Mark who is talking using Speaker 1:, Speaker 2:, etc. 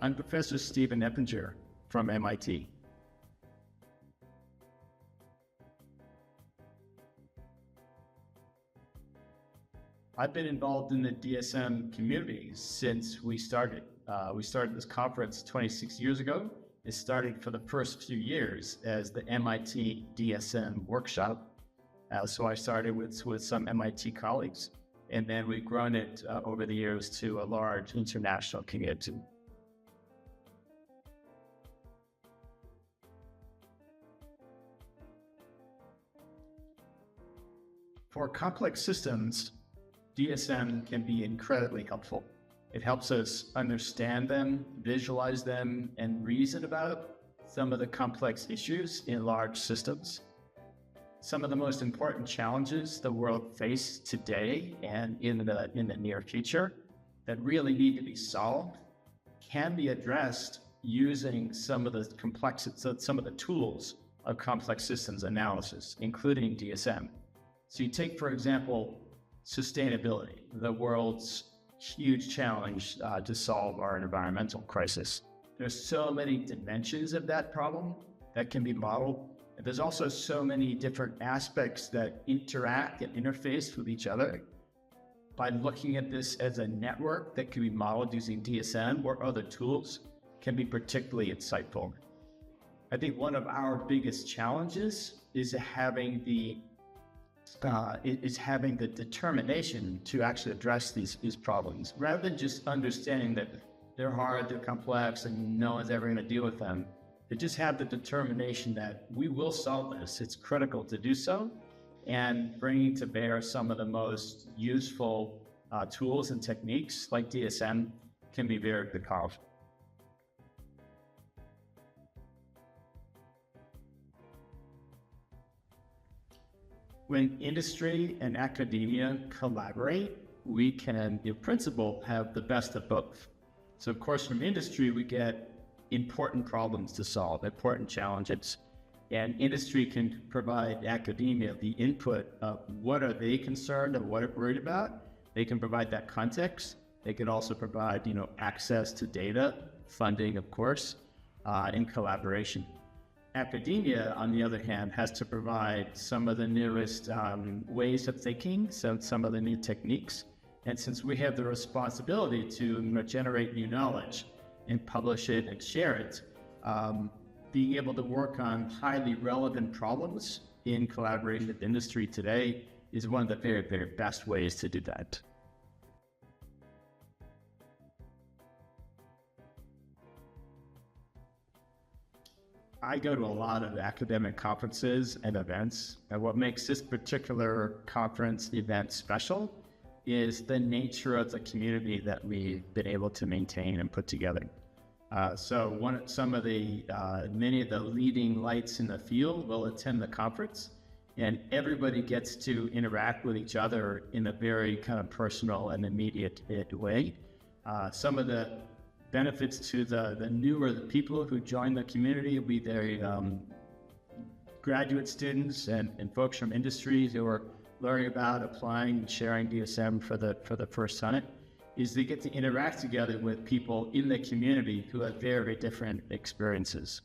Speaker 1: I'm Professor Stephen Eppinger from MIT. I've been involved in the DSM community since we started. We started this conference 26 years ago. It started for the first few years as the MIT DSM workshop. So I started with some MIT colleagues, and then we've grown it over the years to a large international community. For complex systems, DSM can be incredibly helpful. It helps us understand them, visualize them, and reason about some of the complex issues in large systems. Some of the most important challenges the world faces today and in the near future that really need to be solved can be addressed using some of the tools of complex systems analysis, including DSM. So you take, for example, sustainability, the world's huge challenge to solve our environmental crisis. There's so many dimensions of that problem that can be modeled. And there's also so many different aspects that interact and interface with each other. By looking at this as a network that can be modeled using DSM or other tools can be particularly insightful. I think one of our biggest challenges is having the determination to actually address these problems, rather than just understanding that they're hard, they're complex, and no one's ever going to deal with them. To just have the determination that we will solve this. It's critical to do so, and bringing to bear some of the most useful tools and techniques like DSM can be very powerful. When industry and academia collaborate, we can, in principle, have the best of both. So, of course, from industry, we get important problems to solve, important challenges. And industry can provide academia the input of what are they concerned and what are worried about. They can provide that context. They can also provide, access to data, funding, of course, and collaboration. Academia, on the other hand, has to provide some of the newest ways of thinking, some of the new techniques. And since we have the responsibility to generate new knowledge and publish it and share it, being able to work on highly relevant problems in collaboration with industry today is one of the very, very best ways to do that. I go to a lot of academic conferences and events, and what makes this particular conference event special is the nature of the community that we've been able to maintain and put together. Many of the leading lights in the field will attend the conference, and everybody gets to interact with each other in a very kind of personal and immediate way. Some of the benefits to the newer people who join the community will be their graduate students and folks from industries who are learning about applying and sharing DSM for the first time, is they get to interact together with people in the community who have very different experiences.